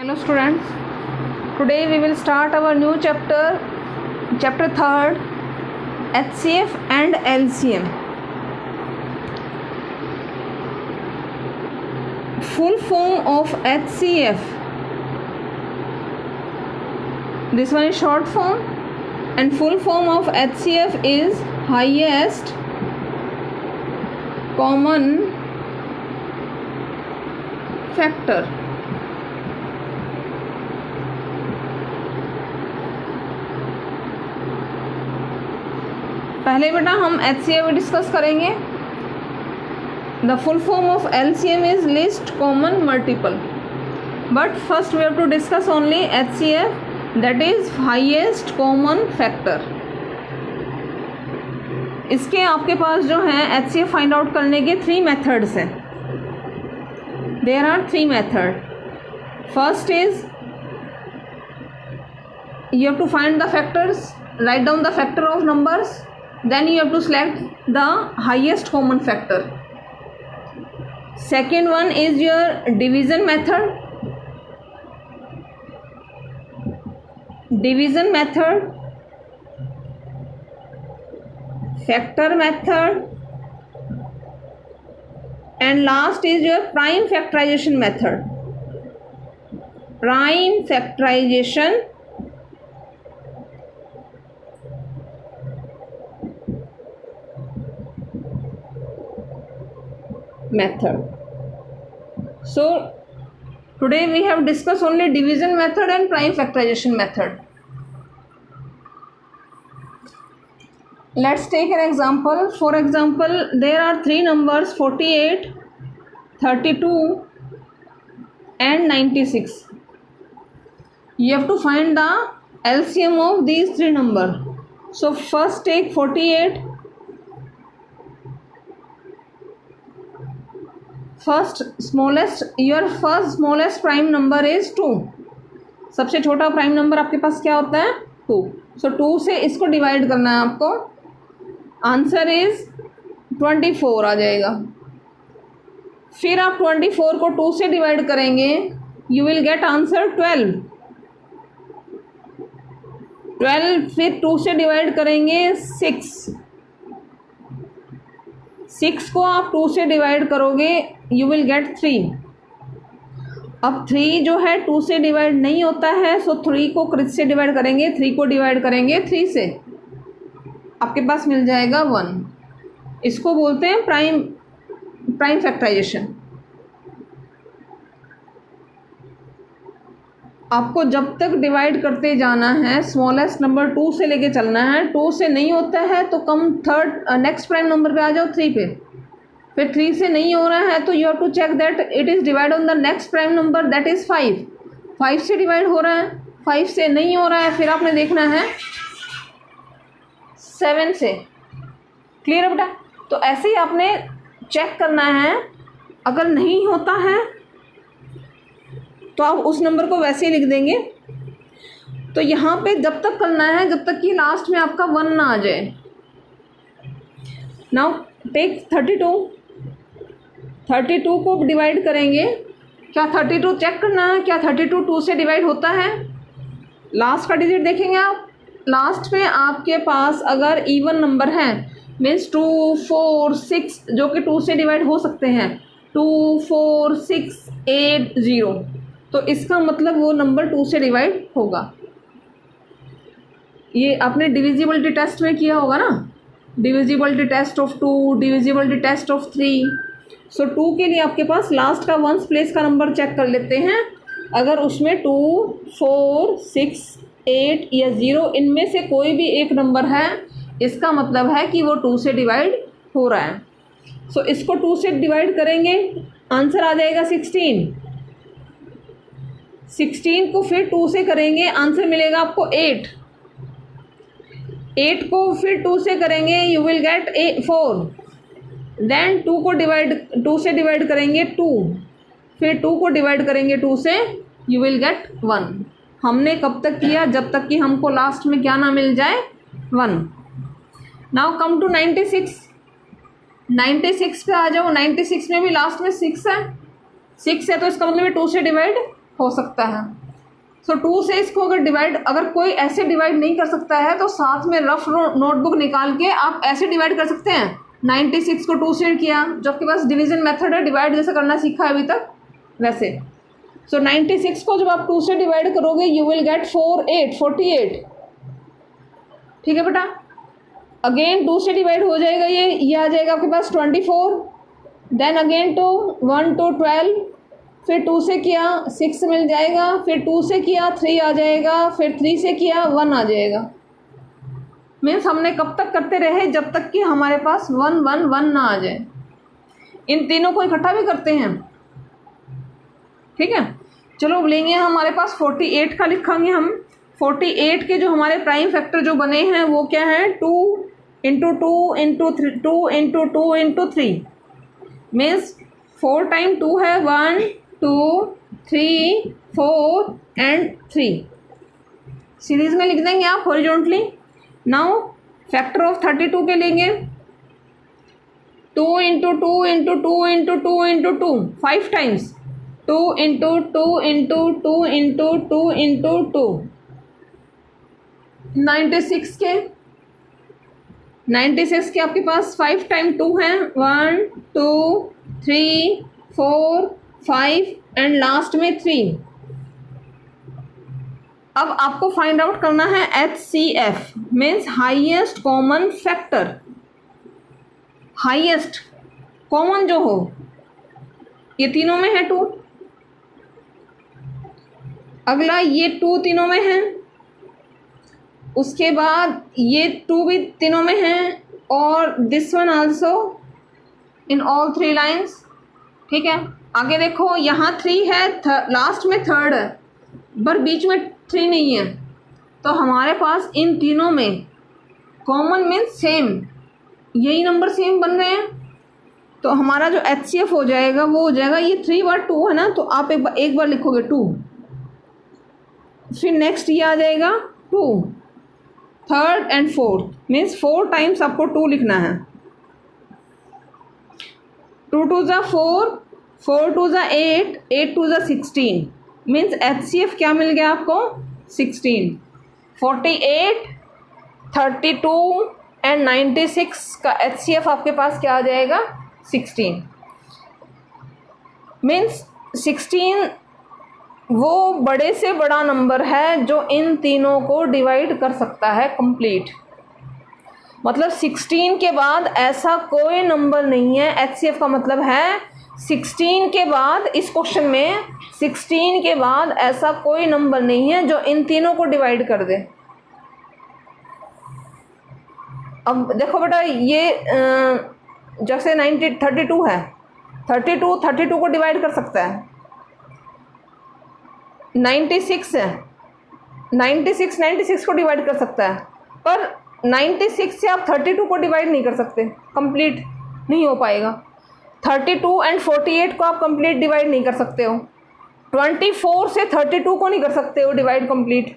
Hello students, today we will start our new chapter 3rd, HCF and LCM. Full form of HCF. This one is short form and full form of HCF is highest common factor. पहले बेटा हम HCF discuss करेंगे. The full form of LCM is least common multiple, but first we have to discuss only HCF, that is highest common factor. इसके आपके पास जो है HCF find out करने के 3 मेथड्स हैं. There are 3 method. First is you have to find the factors, write down the factor of numbers, then you have to select the highest common factor. Second one is your division method. Division method, factor method, and last is your prime factorization method. Prime factorization method. So today we have discussed only division method and prime factorization method. Let's take an example. For example, there are 3 numbers 48, 32 and 96. You have to find the LCM of these 3 numbers. So first take 48. Your first smallest prime number is 2. सबसे छोटा prime number आपके पास क्या होता है? 2. सो 2 से इसको divide करना है आपको. आंसर इज 24 आ जाएगा. फिर आप 24 को 2 से डिवाइड करेंगे, यू विल गेट आंसर 12. फिर 2 से डिवाइड करेंगे 6 को आप 2 से डिवाइड करोगे, यू विल गेट 3. अब 3 जो है 2 से डिवाइड नहीं होता है, सो 3 को किससे डिवाइड करेंगे? 3 को डिवाइड करेंगे 3 से, आपके पास मिल जाएगा 1. इसको बोलते हैं प्राइम फैक्टराइजेशन. आपको जब तक डिवाइड करते जाना है, स्मॉलेस्ट नंबर 2 से लेके चलना है. 2 से नहीं होता है तो कम नेक्स्ट प्राइम नंबर पे आ जाओ 3 पे. फिर 3 से नहीं हो रहा है तो you have to check that it is divide on the next prime number, that is 5. 5 से डिवाइड हो रहा है, 5 से नहीं हो रहा है, फिर आपने देखना है 7 से. क्लियर है बेटा? तो ऐसे ही आपने चेक करना है. अगर नहीं होता है तो आप उस नंबर को वैसे ही लिख देंगे. तो यहाँ पे जब तक करना है जब तक कि लास्ट में आपका 1 ना आ जाए. नाउ टेक 32 को डिवाइड करेंगे. क्या 32 चेक करना है, क्या 32 2 से डिवाइड होता है? लास्ट का डिजिट देखेंगे आप. लास्ट में आपके पास अगर इवन नंबर है, मीन्स 2 4 6 जो कि 2 से डिवाइड हो सकते हैं, 2 4 6 8 0, तो इसका मतलब वो नंबर 2 से डिवाइड होगा. ये आपने डिविजिबिलिटी टेस्ट में किया होगा ना, divisibility test of 2, divisibility test of 3. So 2 के लिए आपके पास लास्ट का 1s प्लेस का नंबर चेक कर लेते हैं. अगर उसमें 2 4 6 8 या 0 इनमें से कोई भी एक नंबर है, इसका मतलब है कि वो 2 से डिवाइड हो रहा है. सो इसको 2 से डिवाइड करेंगे, आंसर आ जाएगा 16. 16 को फिर 2 से करेंगे, आंसर मिलेगा आपको 8. 8 को फिर 2 से करेंगे, यू विल गेट 4. देन 2 से डिवाइड करेंगे 2. फिर 2 को डिवाइड करेंगे 2 से, यू विल गेट 1. हमने कब तक किया? जब तक कि हमको लास्ट में क्या ना मिल जाए? 1. Now come to 96. 96 पे आ जाओ. 96 में भी लास्ट में 6 है. 6 है तो इसका मतलब 2 से डिवाइड हो सकता है। सो 2 से इसको अगर डिवाइड, अगर कोई ऐसे डिवाइड नहीं कर सकता है तो साथ में रफ नोटबुक निकाल के आप ऐसे डिवाइड कर सकते हैं। 96 को 2 से किया, जो आपके पास डिवीजन मेथड है, डिवाइड जैसे करना सीखा है अभी तक वैसे। सो 96 को जब आप 2 से डिवाइड करोगे यू विल गेट 48। ठीक है बेटा। अगेन 2 से डिवाइड हो जाएगा, ये आ जाएगा आपके पास 24। देन अगेन 2, 1 to 12, फिर 2 से किया 6 मिल जाएगा, फिर 2 से किया 3 आ जाएगा, फिर 3 से किया 1 आ जाएगा। मीन्स हमने कब तक करते रहे, जब तक कि हमारे पास 1 1 1 ना आ जाए। इन तीनों को इकट्ठा भी करते हैं। ठीक है, चलो अब लेंगे हमारे पास 48 का लिखेंगे हम। 48 के जो हमारे प्राइम फैक्टर जो बने हैं वो क्या है, 2 × 2 × 3, 2 × 2 × 3 मीन्स 4 टाइम 2 है 1 2 3 4 एंड 3। सीरीज में लिख देंगे आप हॉरिजॉन्टली। नाउ फैक्टर ऑफ 32 के लेंगे, 2 × 2 × 2 × 2 × 2 5 टाइम्स, 2 × 2 × 2 × 2 × 2 96 के आपके पास 5 टाइम 2 हैं, 1 2 3 4 5 एंड लास्ट में 3। अब आपको फाइंड आउट करना है HCF means highest common factor. Highest common जो हो, ये तीनों में है 2, अगला ये 2 तीनों में है, उसके बाद ये 2 भी तीनों में है, और this one also in all 3 lines. ठीक है, आगे देखो यहाँ 3 है, लास्ट में 3rd है, पर बीच में 3 नहीं है। तो हमारे पास इन तीनों में कॉमन मीन्स सेम, यही नंबर सेम बन रहे हैं। तो हमारा जो HCF हो जाएगा वो हो जाएगा, ये 3 बार 2 है ना, तो आप एक बार लिखोगे 2, फिर नेक्स्ट ये आ जाएगा 2, 3rd and 4th means 4 times आपको 2 लिखना है। 2 2 ज़ा 4, 4 2 ज़ा 8, 8 2 ज़ा 16 मीन्स HCF क्या मिल गया आपको, 16। 48, 32 एंड 96 का HCF आपके पास क्या आ जाएगा, 16 मीन्स 16 वो बड़े से बड़ा नंबर है जो इन तीनों को डिवाइड कर सकता है कंप्लीट। मतलब 16 के बाद ऐसा कोई नंबर नहीं है, HCF का मतलब है 16 के बाद, इस क्वेश्चन में 16 के बाद ऐसा कोई नंबर नहीं है जो इन तीनों को डिवाइड कर दे। अब देखो बेटा, ये जैसे 32 है, 32 को डिवाइड कर सकता है। 96 है, 96 को डिवाइड कर सकता है, पर 96 से आप 32 को डिवाइड नहीं कर सकते, कंप्लीट नहीं हो पाएगा। 32 एंड 48 को आप कंप्लीट डिवाइड नहीं कर सकते हो। 24 से 32 को नहीं कर सकते हो डिवाइड कंप्लीट।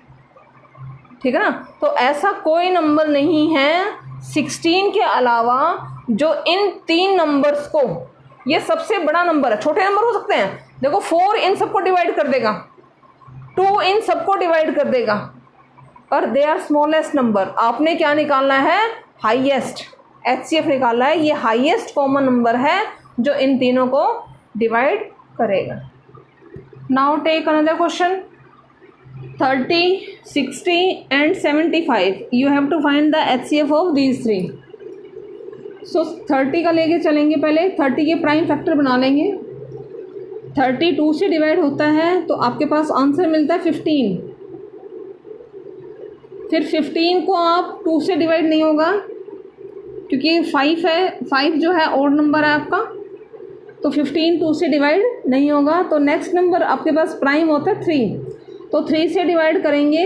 ठीक है ना, तो ऐसा कोई नंबर नहीं है 16 के अलावा जो इन 3 नंबर्स को, ये सबसे बड़ा नंबर है, छोटे नंबर हो सकते हैं, देखो 4 इन सबको डिवाइड कर देगा, 2 इन सबको डिवाइड कर देगा, पर दे आर स्मॉलेस्ट नंबर। आपने क्या निकालना है, हाईएस्ट, HCF निकालना है। ये हाईएस्ट कॉमन नंबर है जो इन तीनों को डिवाइड करेगा। Now take another question, 30, 60 and 75 you have to find the HCF of these 3। So 30 का लेके चलेंगे, पहले 30 के प्राइम फैक्टर बना लेंगे। 32 से डिवाइड होता है तो आपके पास आंसर मिलता है 15। फिर 15 को आप 2 से डिवाइड नहीं होगा क्योंकि 5 है, 5 जो है ऑड नंबर है आपका, तो 15 2 से डिवाइड नहीं होगा। तो नेक्स्ट नंबर आपके पास प्राइम होता है 3, तो 3 से डिवाइड करेंगे,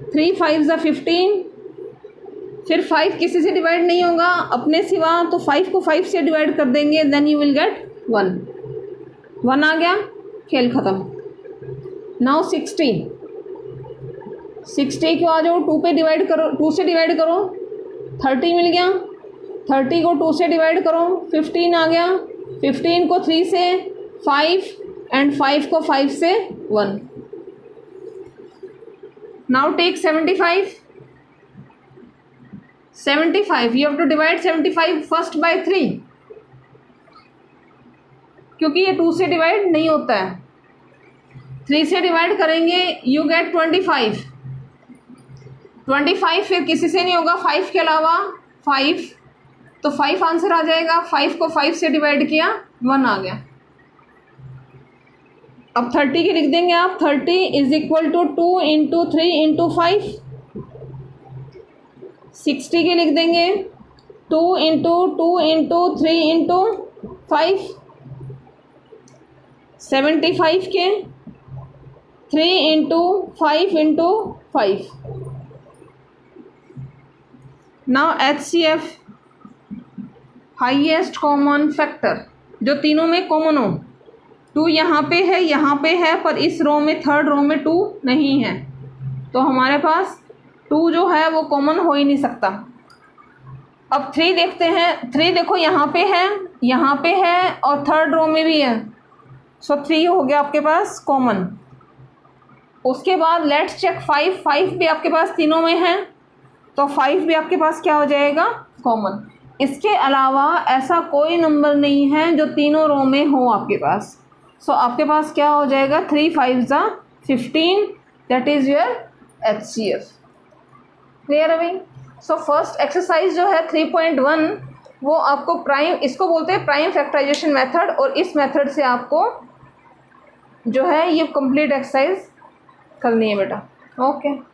3 5 ज़ा 15, फिर 5 किसी से डिवाइड नहीं होगा अपने सिवा, तो 5 को 5 से डिवाइड कर देंगे, देन यू विल गेट 1 आ गया, खेल ख़त्म। नाउ 60 को आ जाओ, 2 पे डिवाइड करो, 2 से डिवाइड करो, 30 मिल गया, 30 को 2 से डिवाइड करो, 15 आ गया, 15 को 3 से, 5 एंड 5 को 5 से 1। Now take 75 you have to divide 75 first by 3, क्योंकि ये 2 से डिवाइड नहीं होता है। 3 से डिवाइड करेंगे यू गेट 25 फिर किसी से नहीं होगा, 5 के अलावा 5, तो 5 आंसर आ जाएगा। 5 को 5 से डिवाइड किया 1 आ गया। अब 30 की लिख देंगे आप, 30 is equal to 2 into 3 into 5। 60 की लिख देंगे 2 इंटू 2 इंटू 3 इंटू 5। 75 के 3 into 5 into 5। Now HCF highest common factor, जो तीनों में कॉमन हो। 2 यहाँ पे है, पर इस रो में, थर्ड रो में 2 नहीं है, तो हमारे पास 2 जो है वो कॉमन हो ही नहीं सकता। अब 3 देखते हैं। 3 देखो यहाँ पे है और थर्ड रो में भी है, सो 3 हो गया आपके पास कॉमन। उसके बाद लेट्स चेक 5 भी आपके पास तीनों में है, तो 5 भी आपके पास क्या हो जाएगा, कॉमन। इसके अलावा ऐसा कोई नंबर नहीं है जो तीनों रो में हो आपके पास। सो आपके पास क्या हो जाएगा, 3 5 ज़ा 15, that is your HCF। Clear है भाई। सो फर्स्ट एक्सरसाइज जो है 3.1 वो आपको प्राइम, इसको बोलते हैं प्राइम फैक्टराइजेशन मेथड, और इस मेथड से आपको जो है ये कंप्लीट एक्सरसाइज करनी है बेटा। ओके।